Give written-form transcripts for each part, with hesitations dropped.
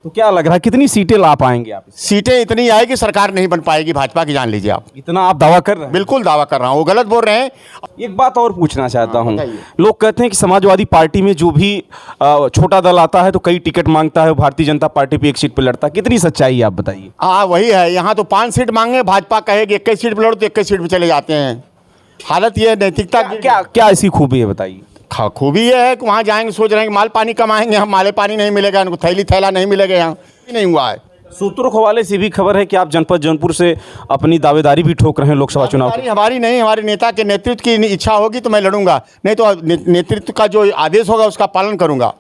तो क्या लग रहा है कितनी सीटें ला पाएंगे आप? सीटें इतनी आएगी सरकार नहीं बन पाएगी भाजपा की, जान लीजिए आप। इतना आप दावा कर रहे हैं? बिल्कुल दावा कर रहा हूँ, वो गलत बोल रहे हैं। एक बात और पूछना चाहता हूँ। बताइए। लोग कहते हैं कि समाजवादी पार्टी में जो भी छोटा दल आता है तो कई टिकट मांगता है, भारतीय जनता पार्टी पे एक सीट पे लड़ता है। कितनी सच्चाई है आप बताइए? हाँ वही है, यहाँ तो 5 सीट मांगे, भाजपा कहेगी 21 सीट पे लड़ो तो 21 सीट पे चले जाते हैं। हालत ये है, नैतिकता क्या क्या ऐसी खूबी है बताइए? खूबी ये है कि वहाँ जाएंगे सोच रहे हैं कि माल पानी कमाएंगे, हम माले पानी नहीं मिलेगा, उनको थैली थैला नहीं मिलेगा, यहाँ नहीं हुआ है। सूत्रों के हवाले से भी खबर है कि आप जनपद जौनपुर से अपनी दावेदारी भी ठोक रहे हैं लोकसभा चुनाव की। हमारी नहीं, हमारे नेता के नेतृत्व की इच्छा होगी तो मैं लड़ूंगा, नहीं तो नेतृत्व का जो आदेश होगा उसका पालन करूंगा।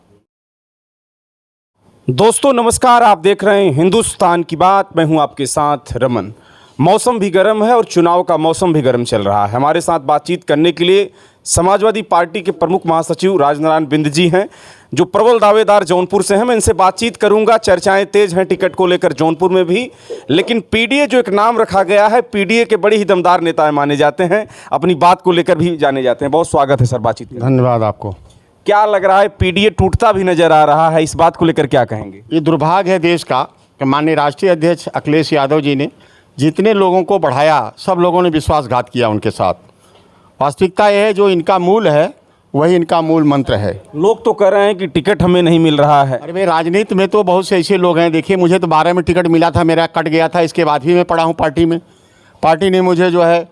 दोस्तों नमस्कार, आप देख रहे हैं हिंदुस्तान की बात। मैं हूं आपके साथ रमन। मौसम भी गर्म है और चुनाव का मौसम भी गर्म चल रहा है। हमारे साथ बातचीत करने के लिए समाजवादी पार्टी के प्रमुख महासचिव राजनारायण बिंद जी हैं, जो प्रबल दावेदार जौनपुर से हैं। मैं इनसे बातचीत करूंगा। चर्चाएं तेज हैं टिकट को लेकर जौनपुर में भी, लेकिन पीडीए जो एक नाम रखा गया है, पीडीए के बड़े ही दमदार नेता माने जाते हैं, अपनी बात को लेकर भी जाने जाते हैं। बहुत स्वागत है सर बातचीत में। धन्यवाद आपको। क्या लग रहा है, पीडीए टूटता भी नजर आ रहा है, इस बात को लेकर क्या कहेंगे? ये दुर्भाग्य है देश का कि माननीय राष्ट्रीय अध्यक्ष अखिलेश यादव जी ने जितने लोगों को बढ़ाया, सब लोगों ने विश्वासघात किया उनके साथ। वास्तविकता यह है, जो इनका मूल है वही इनका मूल मंत्र है। लोग तो कह रहे हैं कि टिकट हमें नहीं मिल रहा है। अरे भाई, राजनीति में तो बहुत से ऐसे लोग हैं। देखिए, मुझे तो 12 में टिकट मिला था, मेरा कट गया था, इसके बाद भी मैं पड़ा हूँ पार्टी में। पार्टी ने मुझे जो है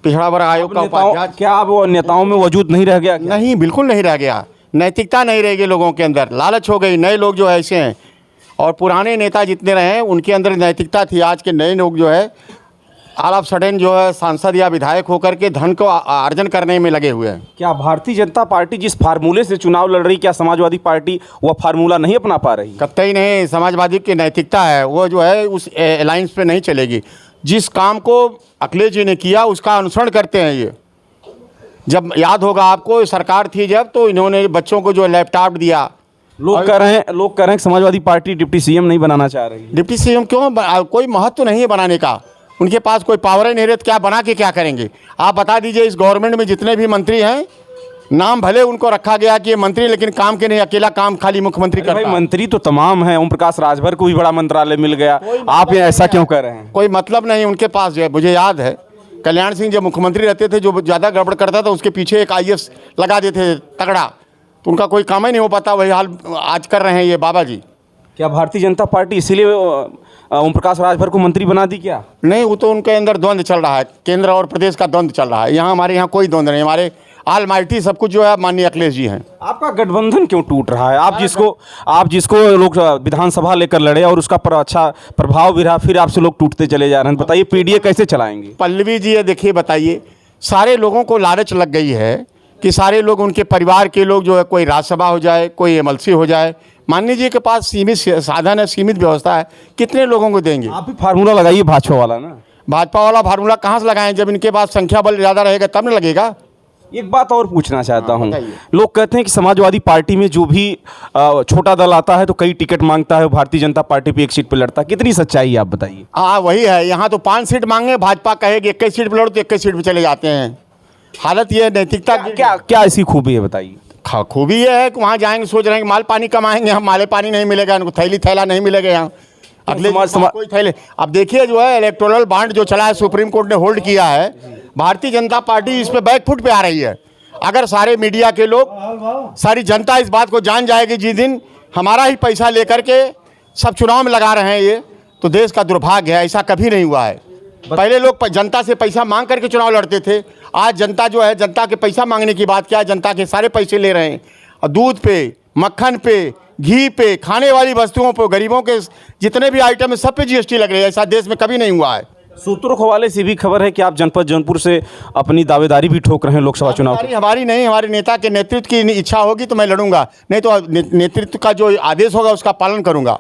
पिछड़ा वर्ग आयोग का उपाध्यक्ष। क्या अब वो नेताओं में वजूद नहीं रह गया क्या? नहीं, बिल्कुल नहीं रह गया। नैतिकता नहीं रहेगी लोगों के अंदर, लालच हो गई। नए लोग जो ऐसे हैं, और पुराने नेता जितने रहे हैं उनके अंदर नैतिकता थी। आज के नए लोग जो है ऑल ऑफ सडन जो है सांसद या विधायक होकर के धन को अर्जन करने में लगे हुए हैं। क्या भारतीय जनता पार्टी जिस फार्मूले से चुनाव लड़ रही, क्या समाजवादी पार्टी वह फार्मूला नहीं अपना पा रही? कतई नहीं। समाजवादी की नैतिकता है, वो जो है उस अलायंस पे नहीं चलेगी। जिस काम को अखिलेश जी ने किया उसका अनुसरण करते हैं ये। जब याद होगा आपको, सरकार थी जब, तो इन्होंने बच्चों को जो लैपटॉप दिया। लोग कह रहे हैं कि समाजवादी पार्टी डिप्टी सीएम नहीं बनाना चाह रही। डिप्टी सीएम क्यों? कोई महत्व नहीं है बनाने का, उनके पास कोई पावर ही नहीं रहे, तो क्या बना के क्या करेंगे? आप बता दीजिए, इस गवर्नमेंट में जितने भी मंत्री हैं, नाम भले उनको रखा गया कि ये मंत्री, लेकिन काम के नहीं, अकेला काम खाली मुख्यमंत्री करता है। मंत्री तो तमाम हैं, ओम प्रकाश राजभर को भी बड़ा मंत्रालय मिल गया। आप ये ऐसा क्यों कर रहे हैं? कोई मतलब नहीं उनके पास जो है। मुझे याद है, कल्याण सिंह जब मुख्यमंत्री रहते थे, जो ज़्यादा गड़बड़ करता था उसके पीछे एक IAS लगा देते तगड़ा, तो उनका कोई काम ही नहीं हो पाता। वही हाल आज कर रहे हैं ये बाबा जी। क्या भारतीय जनता पार्टी इसीलिए ओम प्रकाश राजभर को मंत्री बना दी क्या? नहीं, वो तो उनके अंदर द्वंद्व चल रहा है, केंद्र और प्रदेश का द्वंद्व चल रहा है। यहाँ हमारे यहाँ कोई द्वंद्व नहीं। हमारे ऑलमाइटी सब कुछ जो है माननीय अखिलेश जी हैं। आपका गठबंधन क्यों टूट रहा है? आप जिसको लोग विधानसभा लेकर लड़े और उसका अच्छा प्रभाव भी रहा, फिर आपसे लोग टूटते चले जा रहे हैं। बताइए पीडीए कैसे चलाएंगे? पल्लवी जी, ये देखिए, बताइए, सारे लोगों को लालच लग गई है कि सारे लोग, उनके परिवार के लोग जो है, कोई राज्यसभा हो जाए, कोई MLC हो जाए। माननीय जी के पास सीमित साधन है, सीमित व्यवस्था है, कितने लोगों को देंगे? आप भी फार्मूला लगाइए भाजपा वाला ना। भाजपा वाला फार्मूला कहाँ से लगाएं? जब इनके पास संख्या बल ज़्यादा रहेगा तब न लगेगा। एक बात और पूछना चाहता हूँ। बताइए। लोग कहते हैं कि समाजवादी पार्टी में जो भी छोटा दल आता है तो कई टिकट मांगता है, भारतीय जनता पार्टी पे एक सीट पे लड़ता है। कितनी सच्चाई है आप बताइए? हाँ वही है, यहाँ तो 5 सीट मांगे, भाजपा कहेगी 21 सीट पे लड़ो तो 21 सीट पे चले जाते हैं। हालत ये है, नैतिकता क्या क्या ऐसी खूबी है बताइए? खूबी ये है कि वहाँ जाएंगे सोच रहे हैं कि माल पानी कमाएंगे, हम माले पानी नहीं मिलेगा, उनको थैली थैला नहीं मिलेगा, यहाँ अगले कोई थैले। अब देखिए, जो है इलेक्टोरल बॉन्ड जो चला है, सुप्रीम कोर्ट ने होल्ड किया है। भारतीय जनता पार्टी इस पे बैकफुट पे आ रही है। अगर सारे मीडिया के लोग, सारी जनता इस बात को जान जाएगी जिस दिन हमारा ही पैसा लेकर के सब चुनाव में लगा रहे हैं ये, तो देश का दुर्भाग्य है। ऐसा कभी नहीं हुआ है। पहले लोग जनता से पैसा मांग करके चुनाव लड़ते थे। आज जनता जो है, जनता के पैसा मांगने की बात क्या है, जनता के सारे पैसे ले रहे हैं। और दूध पे, मक्खन पे, घी पे, खाने वाली वस्तुओं पे, गरीबों के जितने भी आइटम है सब पे GST लग रही है। ऐसा देश में कभी नहीं हुआ है। सूत्रों के हवाले से भी खबर है कि आप जनपद जौनपुर से अपनी दावेदारी भी ठोक रहे हैं लोकसभा चुनाव की। हमारी नहीं, हमारे नेता के नेतृत्व की इच्छा होगी तो मैं लड़ूंगा, नहीं तो नेतृत्व का जो आदेश होगा उसका पालन करूंगा।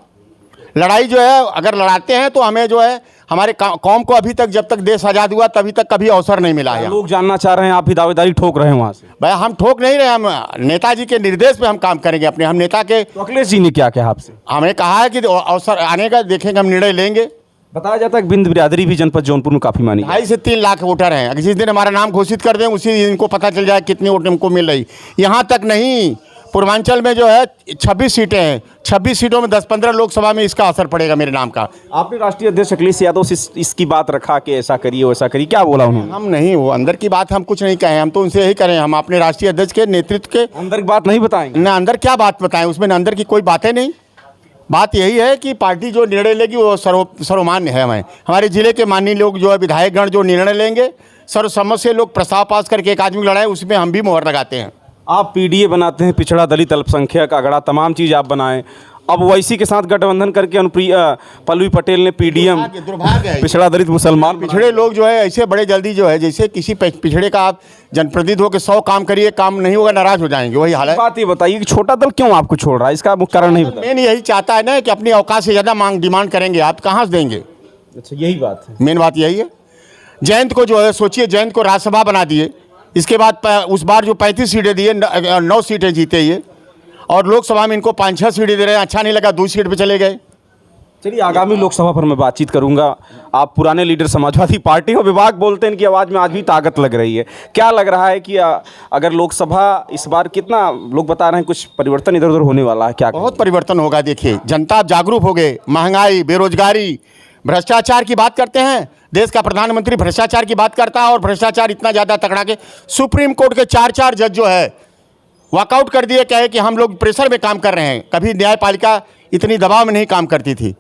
लड़ाई जो है, अगर लड़ाते हैं तो हमें जो है, हमारे कौम को अभी तक, जब तक देश आज़ाद हुआ तभी तक कभी अवसर नहीं मिला है। लोग जानना चाह रहे हैं आप भी दावेदारी ठोक रहे हैं वहाँ से? भाई, हम ठोक नहीं रहे, हम नेताजी के निर्देश पे हम काम करेंगे अपने। हम नेता के, तो अखिलेश जी ने क्या कहा आपसे? हमें कहा है कि अवसर आने का देखेंगे, हम निर्णय लेंगे। बताया जाता है कि बिंद बिरादरी भी जनपद जौनपुर में काफ़ी मानी। 2.5 से 3 लाख वोटर हैं। जिस दिन हमारा नाम घोषित कर दें उसी दिन इनको पता चल जाए कितनी वोट हमको मिल रही। यहाँ तक नहीं, पूर्वांचल में जो है 26 सीटें हैं, 26 सीटों में 10-15 लोकसभा में इसका असर पड़ेगा मेरे नाम का। आपने राष्ट्रीय अध्यक्ष अखिलेश यादव से इसकी बात रखा कि ऐसा करिए वैसा करिए, क्या बोला उन्होंने? हम नहीं, वो अंदर की बात हम कुछ नहीं कहें, हम तो उनसे यही करें, हम अपने राष्ट्रीय अध्यक्ष के नेतृत्व के अंदर की बात नहीं बताएंगे? ना अंदर क्या बात बताएं, उसमें न अंदर की कोई बातें नहीं। बात यही है कि पार्टी जो निर्णय लेगी वो सर्वमान्य है। हमारे जिले के माननीय लोग जो है विधायकगण जो निर्णय लेंगे, सर्वसम्मत से लोग प्रस्ताव पास करके एक आदमी लड़ाए, उसमें हम भी मोहर लगाते हैं। आप पीडीए बनाते हैं, पिछड़ा दलित अल्पसंख्यक अगड़ा तमाम चीज़ आप बनाएं, अब ओवैसी के साथ गठबंधन करके पल्लवी पटेल ने पीडीएम दुर्भाग्य है। पिछड़ा दलित मुसलमान पिछड़े लोग जो है ऐसे बड़े जल्दी जो है, जैसे किसी पिछड़े का आप जनप्रतिनिधि हो के 100 काम करिए, काम नहीं होगा नाराज हो जाएंगे, वही हाल है। बात ये बताइए कि छोटा दल क्यों आपको छोड़ रहा है, इसका मुख्य कारण नहीं बता? मेन यही चाहता है ना कि अपनी औकात से ज़्यादा डिमांड करेंगे, आप कहाँ से देंगे? अच्छा, यही बात है, मेन बात यही है। जयंत को जो है सोचिए, जयंत को राज्यसभा बना दिए, इसके बाद उस बार जो 35 सीटें दिए 9 सीटें जीते ये, और लोकसभा में इनको 5-6 सीटें दे रहे हैं, अच्छा नहीं लगा, दूसरी सीट पे चले गए। चलिए आगामी लोकसभा पर मैं बातचीत करूंगा। आप पुराने लीडर समाजवादी पार्टी हो, विभाग बोलते हैं कि आवाज़ में आज भी ताकत लग रही है, क्या लग रहा है कि अगर लोकसभा इस बार, कितना लोग बता रहे हैं कुछ परिवर्तन इधर उधर होने वाला है, क्या? बहुत परिवर्तन होगा। देखिए जनता जागरूक हो गए, महंगाई, बेरोजगारी, भ्रष्टाचार की बात करते हैं, देश का प्रधानमंत्री भ्रष्टाचार की बात करता है, और भ्रष्टाचार इतना ज़्यादा तगड़ा के सुप्रीम कोर्ट के 4 जज जो है वॉकआउट कर दिए, क्या है कि हम लोग प्रेशर में काम कर रहे हैं, कभी न्यायपालिका इतनी दबाव में नहीं काम करती थी,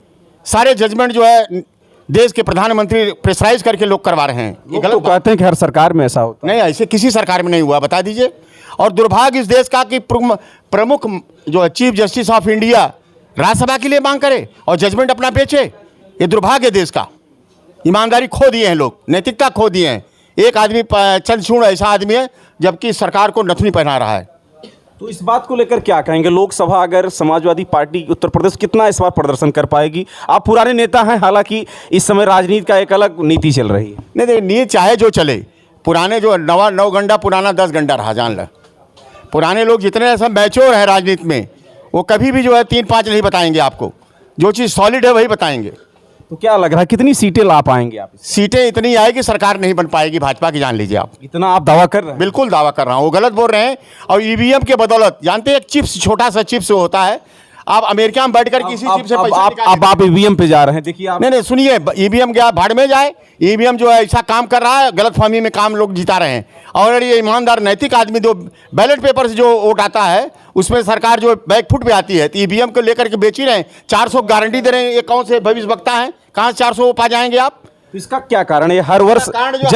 सारे जजमेंट जो है देश के प्रधानमंत्री प्रेशराइज करके लोग करवा रहे हैं। ये गलत तो कहते हैं कि हर सरकार में ऐसा होता है। नहीं, ऐसे किसी सरकार में नहीं हुआ, बता दीजिए। और दुर्भाग्य इस देश का कि प्रमुख जो है chief justice of India Rajya Sabha के लिए मांग करे और जजमेंट अपना बेचे, ये दुर्भाग्य देश का। ईमानदारी खो दिए हैं लोग, नैतिकता खो दिए हैं। एक आदमी चंद्रचूड़ ऐसा आदमी है जबकि सरकार को नथनी पहना रहा है। तो इस बात को लेकर क्या कहेंगे? लोकसभा अगर समाजवादी पार्टी उत्तर प्रदेश कितना इस बार प्रदर्शन कर पाएगी? आप पुराने नेता हैं, हालांकि इस समय राजनीति का एक अलग नीति चल रही है। नहीं देखिए, नीति चाहे जो चले, पुराने जो 9 गंडा पुराना 10 गंडा रहा, जान ल। पुराने लोग जितने सब मैच्योर है राजनीति में, वो कभी भी जो है 3-5 नहीं बताएंगे आपको, जो चीज़ सॉलिड है वही बताएंगे। तो क्या लग रहा है कितनी सीटें ला पाएंगे आप? सीटें इतनी आएगी, सरकार नहीं बन पाएगी भाजपा की, जान लीजिए आप। इतना आप दावा कर रहे हैं? बिल्कुल दावा कर रहा हूँ, वो गलत बोल रहे हैं। और ईवीएम के बदौलत, जानते हैं एक चिप्स, छोटा सा चिप्स होता है, आप अमेरिका में बैठकर किसी चिप से पैसा अब आप ईवीएम पे जा रहे हैं। देखिए आप, नहीं सुनिए, ईवीएम क्या भाड़ में जाए, ईवीएम जो है ऐसा काम कर रहा है, गलतफहमी में काम लोग जिता रहे हैं। और ये ईमानदार नैतिक आदमी जो बैलेट पेपर से जो वोट आता है, उसमें सरकार जो बैकफुट पे आती है, तो ईवीएम को लेकर के बेच ही रहे हैं। 400 गारंटी दे रहे हैं, ये कौन से भविष्य वक्ता है? कहाँ से 400 पा जाएंगे आप? इसका क्या कारण है? हर वर्ष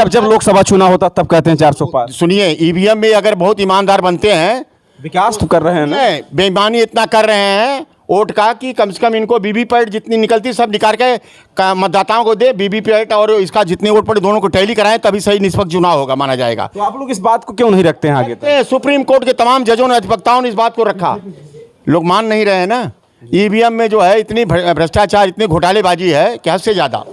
जब लोकसभा चुनाव होता तब कहते हैं 400 पार। सुनिए, ईवीएम में अगर बहुत ईमानदार बनते हैं, विकास तो कर रहे हैं ना, बेईमानी इतना कर रहे हैं वोट का कि कम से कम इनको वीवीपैट जितनी निकलती सब निकाल के मतदाताओं को दे, वीवीपैट और इसका जितने वोट पड़े दोनों को टैली कराएं, तभी सही निष्पक्ष चुनाव होगा, माना जाएगा। तो आप लोग इस बात को क्यों नहीं रखते हैं आगे तक? सुप्रीम कोर्ट के तमाम जजों ने, अधिवक्ताओं ने इस बात को रखा, लोग मान नहीं रहे हैं ना। ईवीएम में जो है इतनी भ्रष्टाचार, इतनी घोटालेबाजी है कि हद से ज़्यादा।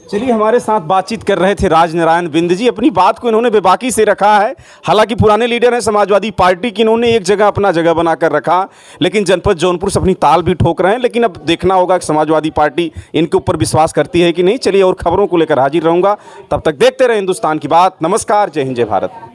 चलिए, हमारे साथ बातचीत कर रहे थे राजनारायण बिंद जी। अपनी बात को इन्होंने बेबाकी से रखा है, हालांकि पुराने लीडर हैं समाजवादी पार्टी की, इन्होंने एक जगह अपना जगह बनाकर रखा, लेकिन जनपद जौनपुर से अपनी ताल भी ठोक रहे हैं। लेकिन अब देखना होगा कि समाजवादी पार्टी इनके ऊपर विश्वास करती है कि नहीं। चलिए, और खबरों को लेकर हाजिर रहूंगा, तब तक देखते रहे हिंदुस्तान की बात। नमस्कार, जय हिंद, जय भारत।